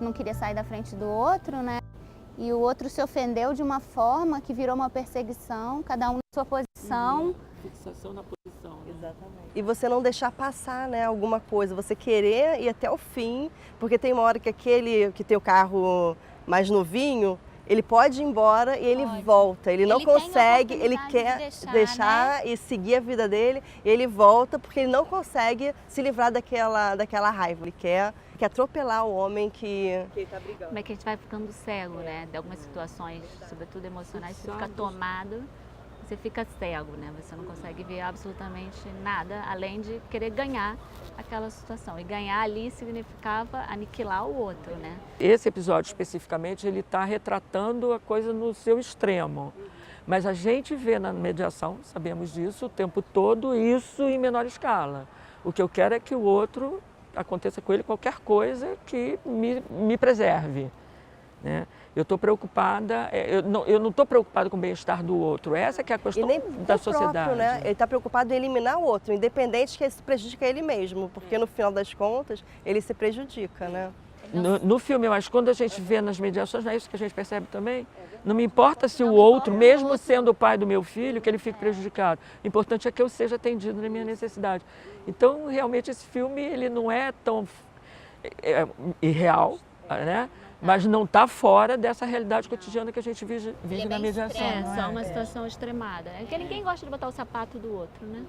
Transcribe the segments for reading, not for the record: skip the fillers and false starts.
não queria sair da frente do outro, né? E o outro se ofendeu de uma forma que virou uma perseguição, cada um na sua posição. Fixação na posição. Né? Exatamente. E você não deixar passar, né, alguma coisa, você querer ir até o fim, porque tem uma hora que aquele que tem o carro mais novinho, ele pode ir embora e ele volta, ele não consegue, ele quer deixar né? E seguir a vida dele, e ele volta porque ele não consegue se livrar daquela raiva, ele quer atropelar o homem que ele tá brigando. Como é que a gente vai ficando cego, né? De algumas situações, sobretudo emocionais, você fica tomado, você fica cego, né? Você não consegue ver absolutamente nada, além de querer ganhar aquela situação. E ganhar ali significava aniquilar o outro, né? Esse episódio especificamente, ele está retratando a coisa no seu extremo. Mas a gente vê na mediação, sabemos disso, o tempo todo, isso em menor escala. O que eu quero é que o outro aconteça com ele qualquer coisa que me preserve. Né? Eu estou preocupada, eu não estou preocupada com o bem-estar do outro, essa que é a questão da sociedade. Próprio, né? Ele está preocupado em eliminar o outro, independente que isso prejudica ele mesmo, porque no final das contas ele se prejudica. Né? No filme, mas quando a gente vê nas mediações, não é isso que a gente percebe também? Não me importa se o outro, mesmo sendo o pai do meu filho, que ele fique prejudicado. O importante é que eu seja atendido na minha necessidade. Então, realmente, esse filme ele não é tão irreal, né? Mas não está fora dessa realidade cotidiana que a gente vive na mediação. Só uma situação extremada. É que ninguém gosta de botar o sapato do outro, né?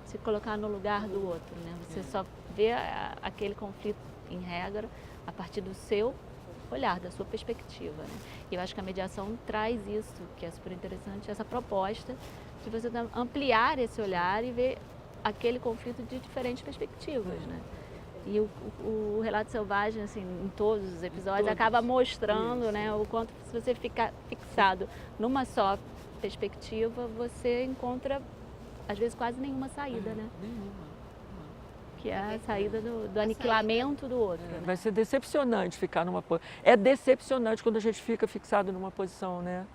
Se colocar no lugar do outro, né? Você só vê aquele conflito, em regra, a partir do seu olhar, da sua perspectiva. Né? E eu acho que a mediação traz isso, que é super interessante, essa proposta de você ampliar esse olhar e ver aquele conflito de diferentes perspectivas. Né? E o Relato Selvagem, assim, em todos os episódios, acaba mostrando né, o quanto se você ficar fixado numa só perspectiva, você encontra, às vezes, quase nenhuma saída. Né? Nenhuma. Que é a saída do aniquilamento do outro. Né? Vai ser decepcionante ficar numa posição. É decepcionante quando a gente fica fixado numa posição, né?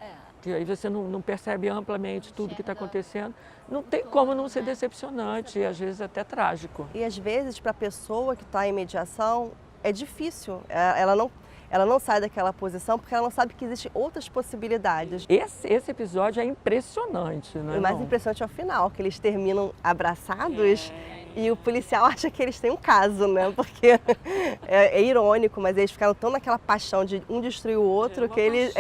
Que aí você não percebe amplamente tudo que está acontecendo. Não tem como não ser decepcionante e às vezes até trágico. E às vezes para a pessoa que está em mediação é difícil. Ela não sai daquela posição porque ela não sabe que existem outras possibilidades. Esse episódio é impressionante, né? O mais impressionante é o final, que eles terminam abraçados. E o policial acha que eles têm um caso, né? Porque é irônico, mas eles ficaram tão naquela paixão de um destruir o outro que eles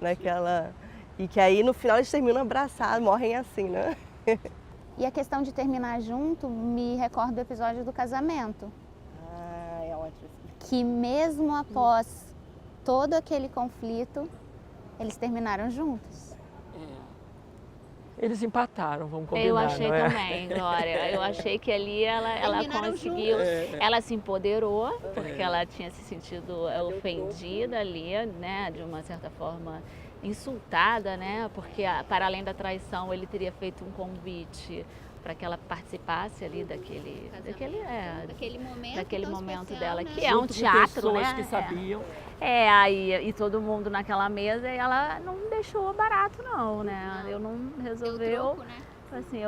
naquela e que aí no final eles terminam abraçados, morrem assim, né? E a questão de terminar junto me recorda do episódio do casamento. É ótimo. Que mesmo após todo aquele conflito, eles terminaram juntos. Eles empataram, vamos combinar. Eu achei não é? também, Glória. Eu achei que ali ela conseguiu, ela se empoderou, porque ela tinha se sentido ofendida ali, né, de uma certa forma insultada, né, porque para além da traição ele teria feito um convite para que ela participasse ali daquele momento especial, dela, né? que é um teatro, pessoas né? que sabiam. Aí e todo mundo naquela mesa e ela não deixou barato não, né? Eu não resolveu. Troco, né? Assim,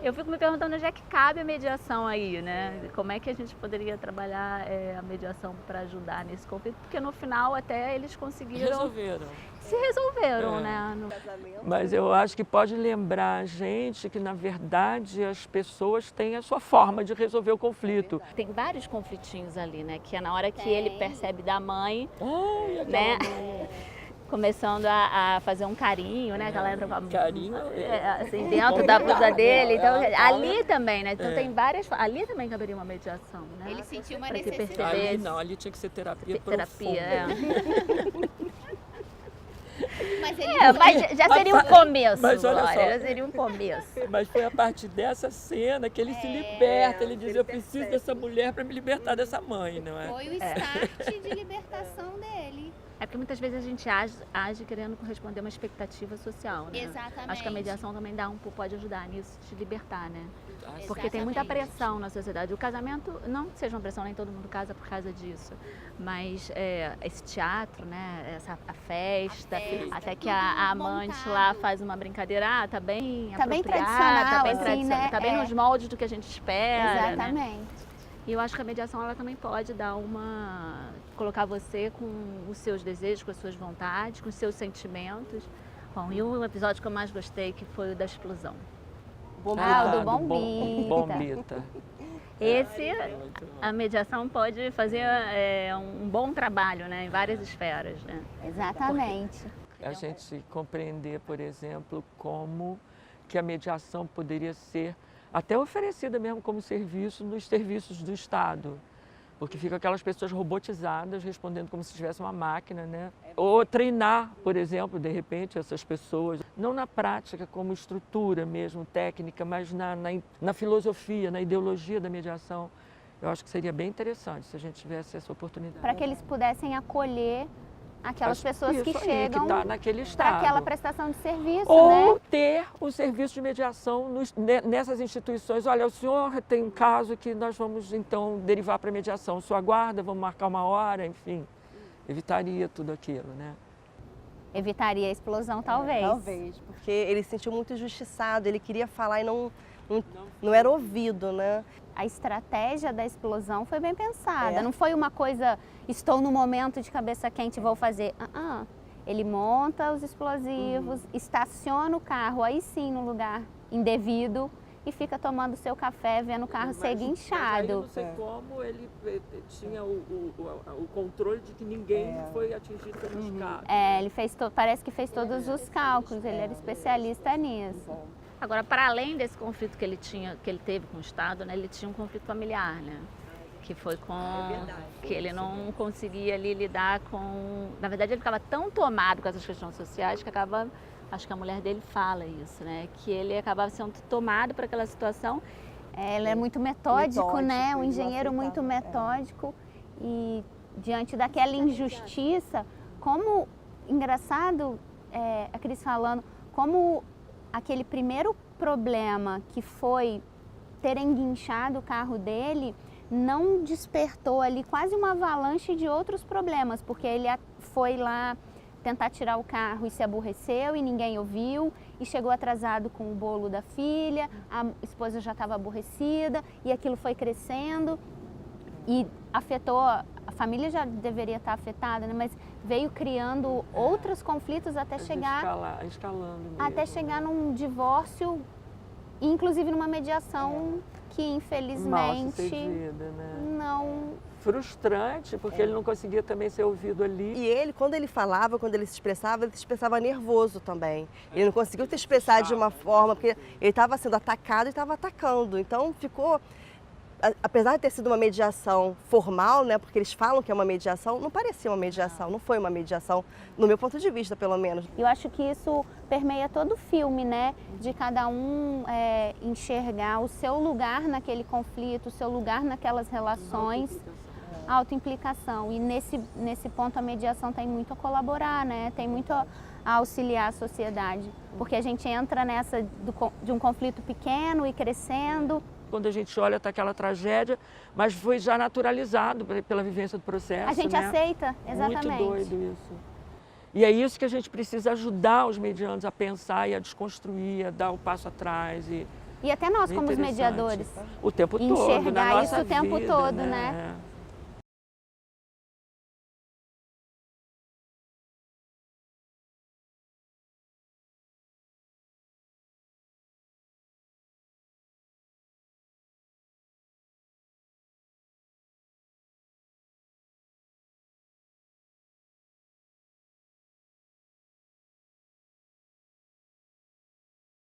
eu fico me perguntando onde é que cabe a mediação aí, né? Como é que a gente poderia trabalhar a mediação para ajudar nesse conflito? Porque no final até eles conseguiram se resolveram, né? Mas eu acho que pode lembrar a gente que, na verdade, as pessoas têm a sua forma de resolver o conflito. Tem vários conflitinhos ali, né? Que é na hora que ele percebe da mãe, né? Começando a fazer um carinho, né? Que ela entra com a carinho assim, dentro da blusa dele. Então, ali também, né? Então tem várias. Ali também caberia uma mediação, né? Ele sentiu uma pra que necessidade. percebesse. Ali tinha que ser terapia Terapia, profunda. Mas já seria um começo, mas olha Glória, só. já seria um começo. Mas foi a partir dessa cena que ele se liberta, ele diz, eu preciso dessa mulher para me libertar dessa mãe, não é? Foi o start de libertação dele. É porque muitas vezes a gente age querendo corresponder a uma expectativa social, né? Exatamente. Acho que a mediação também pode ajudar nisso, te libertar, né? Porque Exatamente. tem muita pressão na sociedade. O casamento, não que seja uma pressão, nem todo mundo casa por causa disso, mas esse teatro, né? A festa, até que a amante lá faz uma brincadeira, tá bem Tá bem apropriada, tradicional, tá bem assim, tradicional, né? tá bem nos moldes do que a gente espera. Exatamente. Né? E eu acho que a mediação ela também pode dar colocar você com os seus desejos, com as suas vontades, com os seus sentimentos. Bom, e o episódio que eu mais gostei que foi o da explosão. O do Bombita. Bombita. Esse, a mediação pode fazer um bom trabalho, né, em várias esferas, né? Exatamente. A gente compreender, por exemplo, como que a mediação poderia ser até oferecida mesmo como serviço nos serviços do Estado. Porque ficam aquelas pessoas robotizadas respondendo como se tivesse uma máquina, né? Ou treinar, por exemplo, de repente, essas pessoas, não na prática como estrutura mesmo, técnica, mas na filosofia, na ideologia da mediação. Eu acho que seria bem interessante se a gente tivesse essa oportunidade. Para que eles pudessem acolher aquelas pessoas que Isso aí, chegam que tá naquele para estado. aquela prestação de serviço, Ou né? ter o serviço de mediação nessas instituições. Olha, o senhor tem um caso que nós vamos então derivar para mediação. O senhor aguarda, vamos marcar uma hora, enfim. Evitaria tudo aquilo, né? Evitaria a explosão, talvez. Talvez, porque ele se sentiu muito injustiçado, ele queria falar e não era ouvido, né? A estratégia da explosão foi bem pensada. É. Não foi uma coisa, estou no momento de cabeça quente, vou fazer. Ele monta os explosivos, estaciona o carro, aí sim, no lugar indevido, e fica tomando seu café, vendo o carro ser guinchado. Mas aí não sei como ele tinha o controle de que ninguém foi atingido pelos carros. Ele parece que fez todos os cálculos, ele era especialista nisso. Agora, para além desse conflito que ele teve com o Estado, né, ele tinha um conflito familiar, né? Que foi que ele não conseguia ali lidar com... Na verdade, ele ficava tão tomado com essas questões sociais que acho que a mulher dele fala isso, né? Que ele acabava sendo tomado por aquela situação. Ele é muito metódico, né? Um ele não engenheiro muito aceitava, metódico. E diante daquela injustiça, como... Engraçado, a Cris falando, como aquele primeiro problema que foi terem guinchado o carro dele não despertou ali quase uma avalanche de outros problemas, porque ele foi lá tentar tirar o carro e se aborreceu e ninguém ouviu e chegou atrasado com o bolo da filha, a esposa já estava aborrecida e aquilo foi crescendo e afetou, a família já deveria estar afetada, né? Mas veio criando outros conflitos até chegar escalando mesmo, até chegar num divórcio, inclusive numa mediação que mal infelizmente sucedida, né? não. Frustrante, porque ele não conseguia também ser ouvido ali. E ele, quando ele falava, quando ele se expressava nervoso também. Ele não conseguiu se expressar de uma forma, porque ele estava sendo atacado e estava atacando. Então ficou, apesar de ter sido uma mediação formal, né, porque eles falam que é uma mediação, não parecia uma mediação, não foi uma mediação, no meu ponto de vista, pelo menos. Eu acho que isso permeia todo o filme, né? De cada um enxergar o seu lugar naquele conflito, o seu lugar naquelas relações. Autoimplicação. E nesse ponto a mediação tem muito a colaborar, né? Tem muito a auxiliar a sociedade. Porque a gente entra nessa de um conflito pequeno e crescendo. Quando a gente olha, está aquela tragédia, mas foi já naturalizado pela vivência do processo. A gente aceita, exatamente. Muito doido isso. E é isso que a gente precisa ajudar os medianos a pensar e a desconstruir, a dar o passo atrás. E até nós, como os mediadores. O tempo todo, enxergar na nossa isso o tempo vida, todo, né? né?